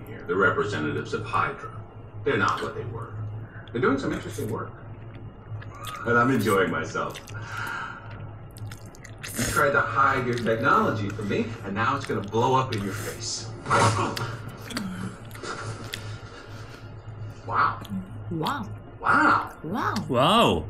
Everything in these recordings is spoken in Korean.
here, the representatives of Hydra. They're not what they were. They're doing some interesting work. And I'm enjoying myself. You tried to hide your technology from me, and now it's gonna blow up in your face. Wow. 와우. Wow. 와우. 와우.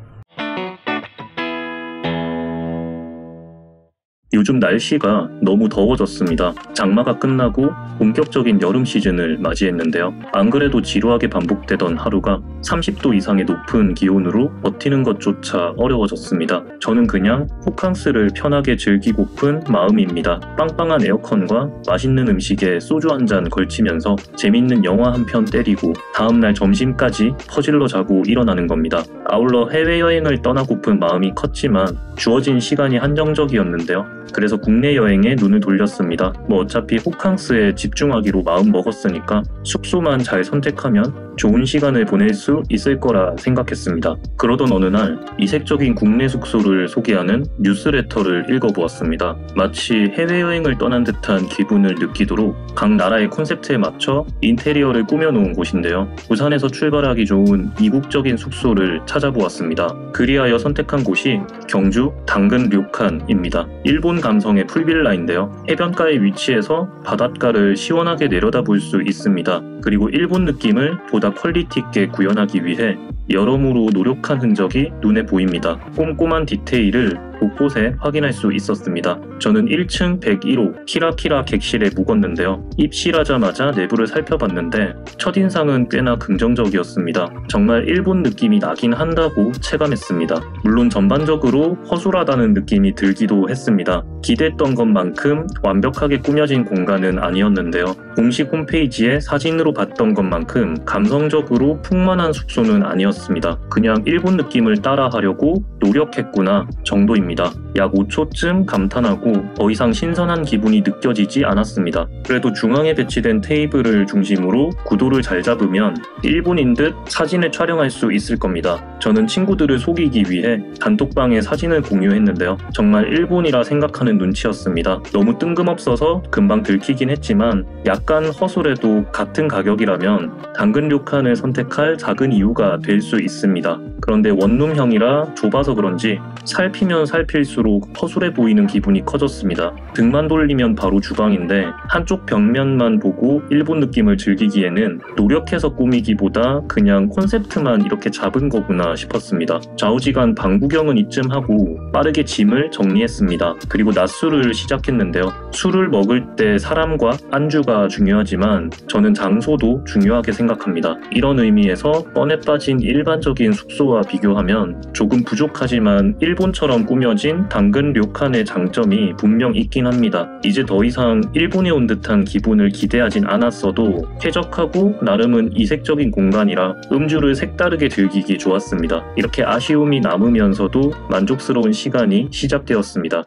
요즘 날씨가 너무 더워졌습니다. 장마가 끝나고 본격적인 여름 시즌을 맞이했는데요. 안 그래도 지루하게 반복되던 하루가 30도 이상의 높은 기온으로 버티는 것조차 어려워졌습니다. 저는 그냥 호캉스를 편하게 즐기고픈 마음입니다. 빵빵한 에어컨과 맛있는 음식에 소주 한 잔 걸치면서 재밌는 영화 한 편 때리고 다음날 점심까지 퍼질러 자고 일어나는 겁니다. 아울러 해외여행을 떠나고픈 마음이 컸지만 주어진 시간이 한정적이었는데요. 그래서 국내 여행에 눈을 돌렸습니다. 어차피 호캉스에 집중하기로 마음 먹었으니까 숙소만 잘 선택하면 좋은 시간을 보낼 수 있을 거라 생각했습니다. 그러던 어느 날 이색적인 국내 숙소를 소개하는 뉴스레터를 읽어보았습니다. 마치 해외여행을 떠난 듯한 기분을 느끼도록 각 나라의 콘셉트에 맞춰 인테리어를 꾸며놓은 곳인데요. 부산에서 출발하기 좋은 이국적인 숙소를 찾아보았습니다. 그리하여 선택한 곳이 경주 당근 료칸입니다. 일본 감성의 풀빌라인데요. 해변가에 위치해서 바닷가를 시원하게 내려다볼 수 있습니다. 그리고 일본 느낌을 보다 퀄리티 있게 구현하기 위해 여러모로 노력한 흔적이 눈에 보입니다. 꼼꼼한 디테일을 곳곳에 확인할 수 있었습니다. 저는 1층 101호 키라키라 객실에 묵었는데요. 입실하자마자 내부를 살펴봤는데 첫인상은 꽤나 긍정적이었습니다. 정말 일본 느낌이 나긴 한다고 체감했습니다. 물론 전반적으로 허술하다는 느낌이 들기도 했습니다. 기대했던 것만큼 완벽하게 꾸며진 공간은 아니었는데요. 공식 홈페이지에 사진으로 봤던 것만큼 감성적으로 풍만한 숙소는 아니었습니다. 그냥 일본 느낌을 따라하려고 노력했구나 정도입니다. 약 5초쯤 감탄하고 더 이상 신선한 기분이 느껴지지 않았습니다. 그래도 중앙에 배치된 테이블을 중심으로 구도를 잘 잡으면 일본인 듯 사진을 촬영할 수 있을 겁니다. 저는 친구들을 속이기 위해 단톡방에 사진을 공유했는데요. 정말 일본이라 생각하는 눈치였습니다. 너무 뜬금없어서 금방 들키긴 했지만 약간 허술해도 같은 가격이라면 당근 료칸을 선택할 작은 이유가 될 수 있습니다. 그런데 원룸형이라 좁아서 그런지 살피면 살필수록 허술해 보이는 기분이 커졌습니다. 등만 돌리면 바로 주방인데 한쪽 벽면만 보고 일본 느낌을 즐기기에는 노력해서 꾸미기보다 그냥 콘셉트만 이렇게 잡은 거구나 싶었습니다. 좌우지간 방 구경은 이쯤 하고 빠르게 짐을 정리했습니다. 그리고 낮술을 시작했는데요. 술을 먹을 때 사람과 안주가 중요하지만 저는 장소도 중요하게 생각합니다. 이런 의미에서 뻔에 빠진 일반적인 숙소와 비교하면 조금 부족하지만 일본처럼 꾸며진 당근 료칸의 장점이 분명 있긴 합니다. 이제 더 이상 일본에 온 듯한 기분을 기대하진 않았어도 쾌적하고 나름은 이색적인 공간이라 음주를 색다르게 즐기기 좋았습니다. 이렇게 아쉬움이 남으면서도 만족스러운 시간이 시작되었습니다.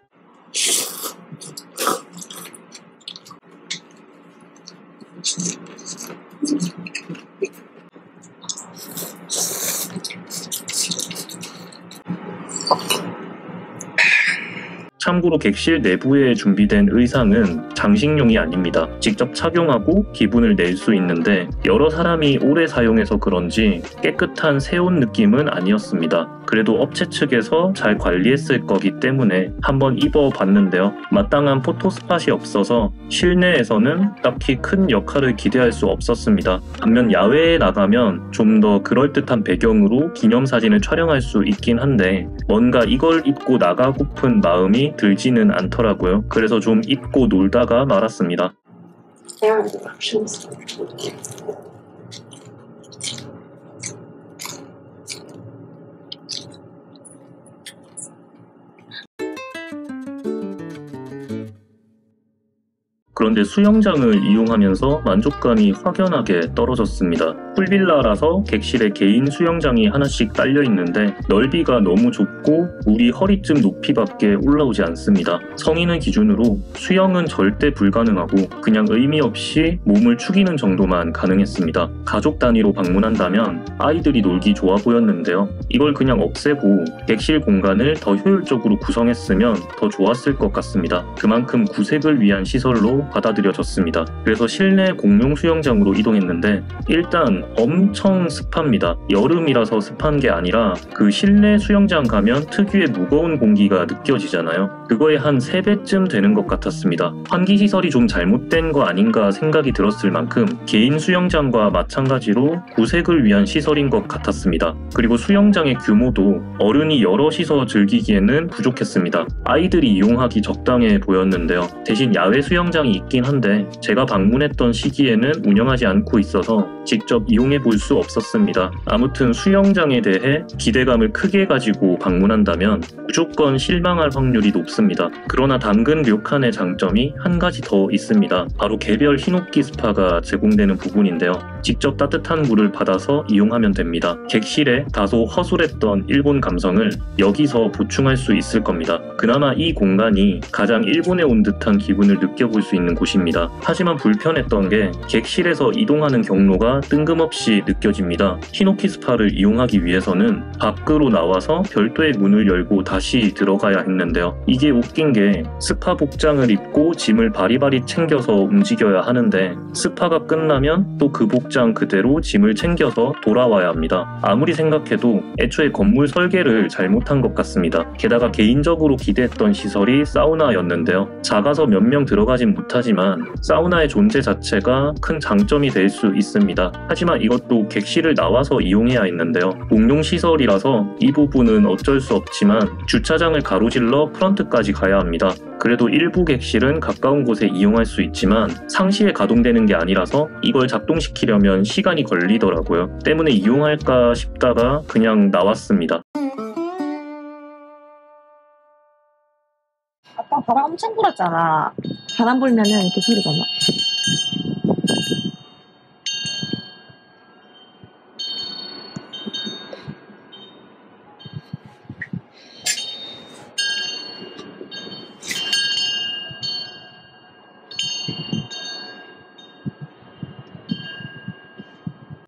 참고로 객실 내부에 준비된 의상은 장식용이 아닙니다. 직접 착용하고 기분을 낼 수 있는데 여러 사람이 오래 사용해서 그런지 깨끗한 새 옷 느낌은 아니었습니다. 그래도 업체 측에서 잘 관리했을 거기 때문에 한번 입어봤는데요. 마땅한 포토스팟이 없어서 실내에서는 딱히 큰 역할을 기대할 수 없었습니다. 반면 야외에 나가면 좀 더 그럴듯한 배경으로 기념사진을 촬영할 수 있긴 한데 뭔가 이걸 입고 나가고픈 마음이 들지는 않더라고요. 그래서 좀 입고 놀다가 말았습니다. 그런데 수영장을 이용하면서 만족감이 확연하게 떨어졌습니다. 풀빌라라서 객실에 개인 수영장이 하나씩 딸려 있는데 넓이가 너무 좁고 물이 허리쯤 높이밖에 올라오지 않습니다. 성인을 기준으로 수영은 절대 불가능하고 그냥 의미 없이 몸을 축이는 정도만 가능했습니다. 가족 단위로 방문한다면 아이들이 놀기 좋아 보였는데요. 이걸 그냥 없애고 객실 공간을 더 효율적으로 구성했으면 더 좋았을 것 같습니다. 그만큼 구색을 위한 시설로 받아들여졌습니다. 그래서 실내 공용 수영장으로 이동했는데 일단 엄청 습합니다. 여름이라서 습한 게 아니라 그 실내 수영장 가면 특유의 무거운 공기가 느껴지잖아요. 그거에 한 3배쯤 되는 것 같았습니다. 환기시설이 좀 잘못된 거 아닌가 생각이 들었을 만큼 개인 수영장과 마찬가지로 구색을 위한 시설인 것 같았습니다. 그리고 수영장의 규모도 어른이 여럿이서 즐기기에는 부족했습니다. 아이들이 이용하기 적당해 보였는데요. 대신 야외 수영장이 있긴 한데 제가 방문했던 시기에는 운영하지 않고 있어서 직접 이용해 볼 수 없었습니다. 아무튼 수영장에 대해 기대감을 크게 가지고 방문한다면 무조건 실망할 확률이 높습니다. 그러나 당근 료칸의 장점이 한 가지 더 있습니다. 바로 개별 히노키 스파가 제공되는 부분인데요. 직접 따뜻한 물을 받아서 이용하면 됩니다. 객실에 다소 허술했던 일본 감성을 여기서 보충할 수 있을 겁니다. 그나마 이 공간이 가장 일본에 온 듯한 기분을 느껴볼 수 있는 곳입니다. 하지만 불편했던 게 객실에서 이동하는 경로가 뜬금없이 느껴집니다. 히노키 스파를 이용하기 위해서는 밖으로 나와서 별도의 문을 열고 다시 들어가야 했는데요. 이게 웃긴 게 스파 복장을 입고 짐을 바리바리 챙겨서 움직여야 하는데 스파가 끝나면 또 그 복장 그대로 짐을 챙겨서 돌아와야 합니다. 아무리 생각해도 애초에 건물 설계를 잘못한 것 같습니다. 게다가 개인적으로 기대했던 시설이 사우나였는데요. 작아서 몇 명 들어가진 못하지만 사우나의 존재 자체가 큰 장점이 될 수 있습니다. 하지만 이것도 객실을 나와서 이용해야 했는데요. 공용 시설이라서 이 부분은 어쩔 수 없지만 주차장을 가로질러 프런트까지 가야 합니다. 그래도 일부 객실은 가까운 곳에 이용할 수 있지만 상시에 가동되는 게 아니라서 이걸 작동시키려면 시간이 걸리더라고요. 때문에 이용할까 싶다가 그냥 나왔습니다. 아까 바람 엄청 불었잖아. 바람 불면은 이렇게 소리가 나.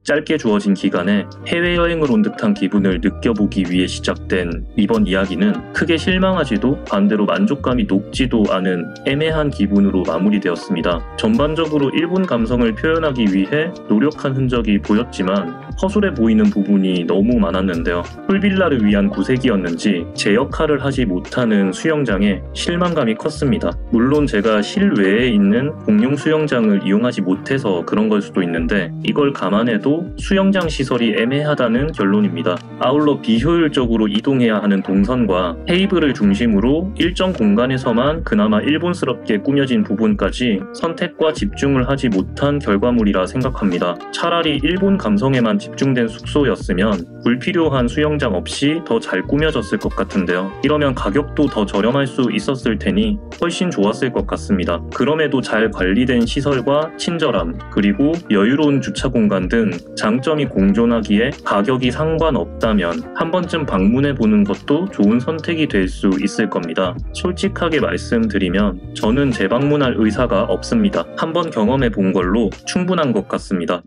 짧게 주어진 기간에 해외여행을 온 듯한 기분을 느껴보기 위해 시작된 이번 이야기는 크게 실망하지도 반대로 만족감이 높지도 않은 애매한 기분으로 마무리되었습니다. 전반적으로 일본 감성을 표현하기 위해 노력한 흔적이 보였지만 허술해 보이는 부분이 너무 많았는데요. 풀빌라를 위한 구색이었는지 제 역할을 하지 못하는 수영장에 실망감이 컸습니다. 물론 제가 실외에 있는 공용 수영장을 이용하지 못해서 그런 걸 수도 있는데 이걸 감안해도 수영장 시설이 애매하다는 결론입니다. 아울러 비효율적으로 이동해야 하는 동선과 테이블을 중심으로 일정 공간에서만 그나마 일본스럽게 꾸며진 부분까지 선택과 집중을 하지 못한 결과물이라 생각합니다. 차라리 일본 감성에만 집중된 숙소였으면 불필요한 수영장 없이 더 잘 꾸며졌을 것 같은데요. 이러면 가격도 더 저렴할 수 있었을 테니 훨씬 좋았을 것 같습니다. 그럼에도 잘 관리된 시설과 친절함, 그리고 여유로운 주차 공간 등 장점이 공존하기에 가격이 상관없다면 한 번쯤 방문해보는 것도 좋은 선택이 될 수 있을 겁니다. 솔직하게 말씀드리면 저는 재방문할 의사가 없습니다. 한번 경험해본 걸로 충분한 것 같습니다.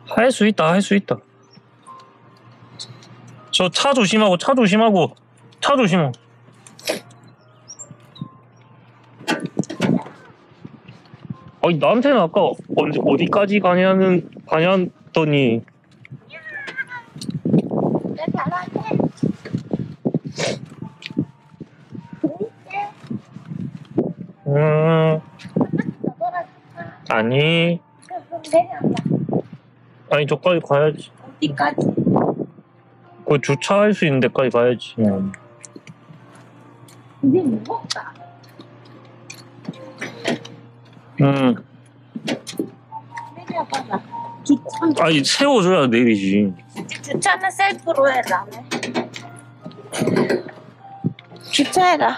할 수 있다, 할 수 있다. 저 차 조심하고, 차 조심하고, 차 조심하고. 아니, 나한테는 아까 어디까지 가냐더니. 아니. 아니, 저까지 가야지. 어디까지? 그 주차할 수 있는 데까지 가야지. 근데 무겁다. 내려봐봐. 주차. 아니, 세워줘야 내리지. 주차는 셀프로 해, 나는. 주차해라.